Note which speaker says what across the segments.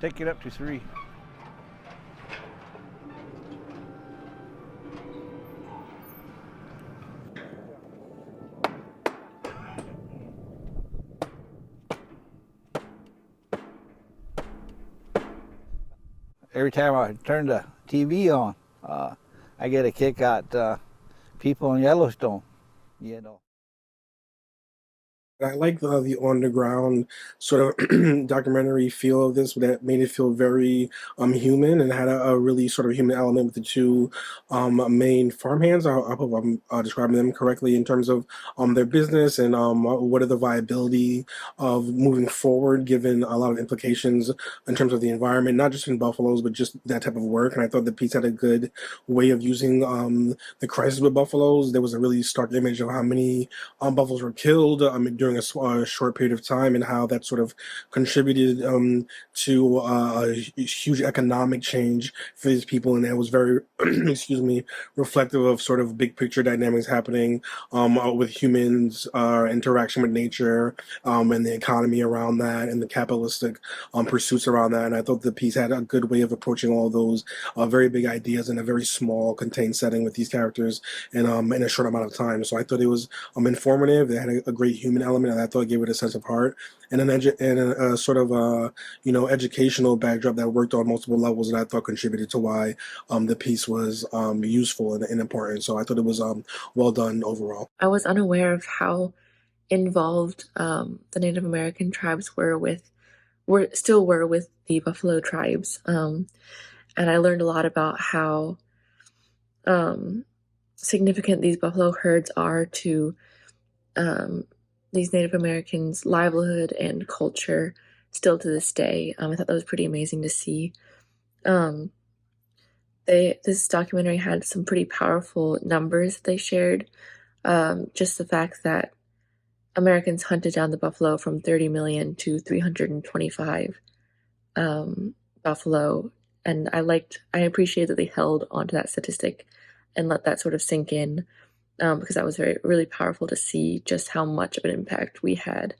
Speaker 1: Take it up to 3. Every time I turn the TV on, I get a kick at people in Yellowstone, you know.
Speaker 2: I like the on the ground sort of documentary feel of this that made it feel very human and had a really sort of human element with the two main farmhands. I hope I'm describing them correctly in terms of their business and what are the viability of moving forward, given a lot of implications in terms of the environment, not just in buffaloes, but just that type of work. And I thought the piece had a good way of using the crisis with buffaloes. There was a really stark image of how many buffaloes were killed during a short period of time, and how that sort of contributed to a huge economic change for these people. And that was very, excuse me, reflective of sort of big picture dynamics happening with humans, interaction with nature, and the economy around that, and the capitalistic pursuits around that. And I thought the piece had a good way of approaching all those very big ideas in a very small, contained setting with these characters, and in a short amount of time. So I thought it was informative. They had a great human element, and I thought it gave it a sense of heart and a sort of educational backdrop that worked on multiple levels, that I thought contributed to why the piece was useful and important. So I thought it was well done overall.
Speaker 3: I was unaware of how involved the Native American tribes were with the Buffalo tribes, and I learned a lot about how significant these buffalo herds are to these Native Americans' livelihood and culture still to this day. I thought that was pretty amazing to see. This documentary had some pretty powerful numbers that they shared. Just the fact that Americans hunted down the buffalo from 30 million to 325 buffalo, and I appreciate that they held onto that statistic and let that sort of sink in, because that was really powerful to see just how much of an impact we had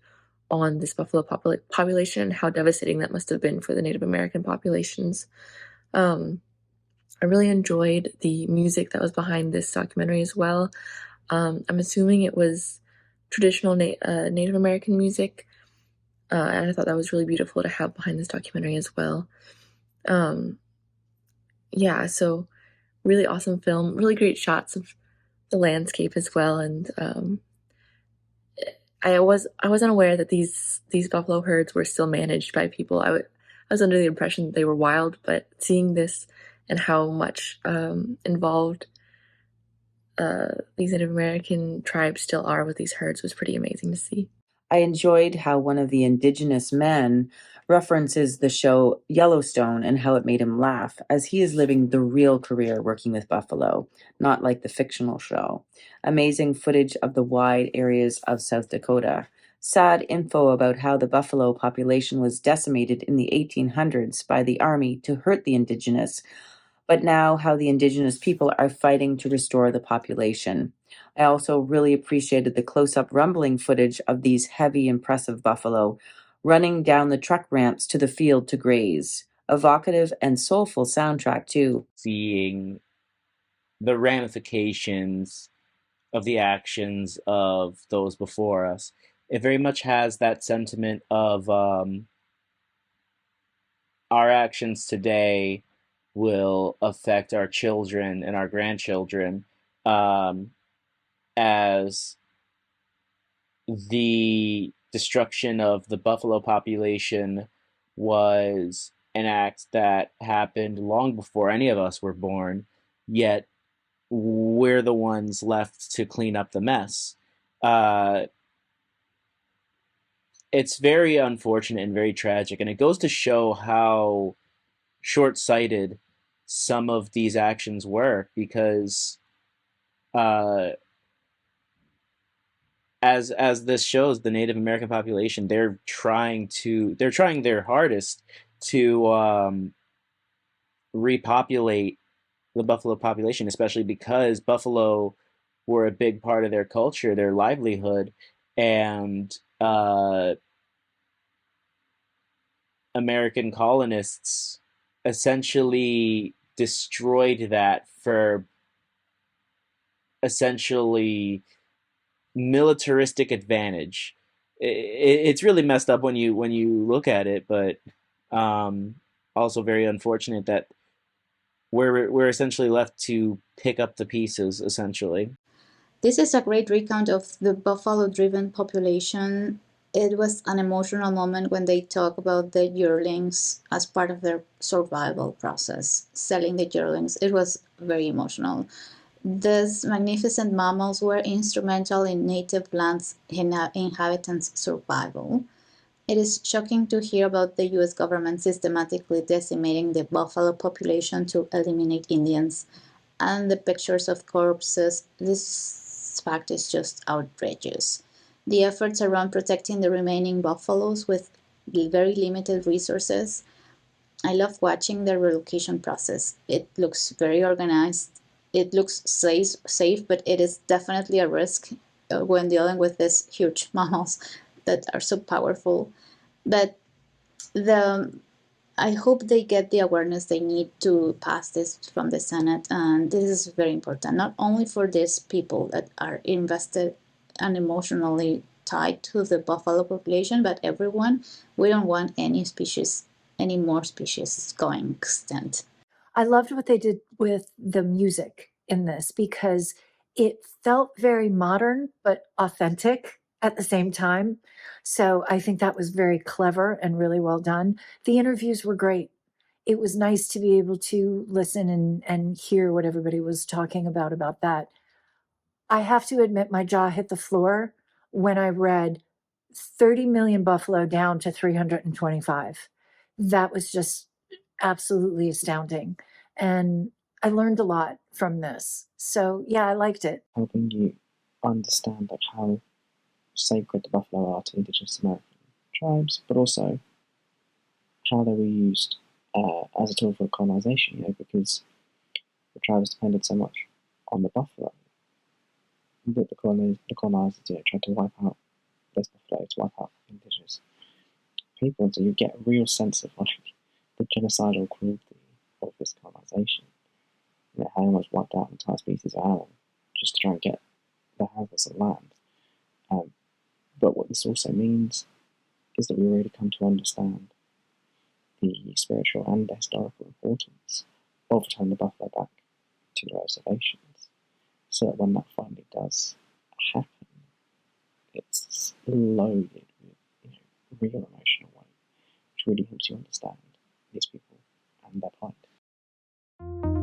Speaker 3: on this buffalo population, and how devastating that must have been for the Native American populations. I really enjoyed the music that was behind this documentary as well. I'm assuming it was traditional Native American music, and I thought that was really beautiful to have behind this documentary as well. Yeah, so really awesome film, really great shots of the landscape as well, and I was unaware that these buffalo herds were still managed by people. I was under the impression that they were wild, but seeing this and how much involved these Native American tribes still are with these herds was pretty amazing to see.
Speaker 4: I enjoyed how one of the indigenous men references the show Yellowstone and how it made him laugh, as he is living the real career working with buffalo, not like the fictional show. Amazing footage of the wide areas of South Dakota. Sad info about how the buffalo population was decimated in the 1800s by the army to hurt the indigenous, but now how the indigenous people are fighting to restore the population. I also really appreciated the close-up rumbling footage of these heavy, impressive buffalo running down the truck ramps to the field to graze. Evocative and soulful soundtrack, too.
Speaker 5: Seeing the ramifications of the actions of those before us. It very much has that sentiment of our actions today will affect our children and our grandchildren, as the destruction of the buffalo population was an act that happened long before any of us were born, yet we're the ones left to clean up the mess. It's very unfortunate and very tragic, and it goes to show how short-sighted some of these actions were, because as this shows, the Native American population, they're trying their hardest to repopulate the buffalo population, especially because buffalo were a big part of their culture, their livelihood, and American colonists essentially destroyed that for essentially militaristic advantage. It's really messed up when you look at it, but also very unfortunate that we're essentially left to pick up the pieces, essentially.
Speaker 6: This is a great recount of the buffalo-driven population. It was an emotional moment when they talk about the yearlings as part of their survival process, selling the yearlings. It was very emotional. These magnificent mammals were instrumental in native lands' inhabitants' survival. It is shocking to hear about the US government systematically decimating the buffalo population to eliminate Indians, and the pictures of corpses. This fact is just outrageous. The efforts around protecting the remaining buffaloes with very limited resources. I love watching the relocation process. It looks very organized. It looks safe, but it is definitely a risk when dealing with these huge mammals that are so powerful. But the I hope they get the awareness they need to pass this from the Senate, and this is very important, not only for these people that are invested and emotionally tied to the buffalo population, but everyone. We don't want any more species going extinct.
Speaker 7: I loved what they did with the music in this because it felt very modern but authentic at the same time. So I think that was very clever and really well done. The interviews were great. It was nice to be able to listen and hear what everybody was talking about that. I have to admit, my jaw hit the floor when I read 30 million buffalo down to 325. That was just absolutely astounding. And I learned a lot from this. So, yeah, I liked it.
Speaker 8: Helping you understand like how sacred the buffalo are to indigenous American tribes, but also how they were used as a tool for colonization, because the tribes depended so much on the buffalo that the colonizers tried to wipe out this buffalo, to wipe out indigenous people. And so you get a real sense of like the genocidal cruelty of this colonization. How they almost wiped out entire species of animal just to try and get their hands on land. But what this also means is that we really come to understand the spiritual and the historical importance of returning the buffalo back to the reservations, so that when that finally does happen, it's loaded with real emotional weight, which really helps you understand these people and their plight.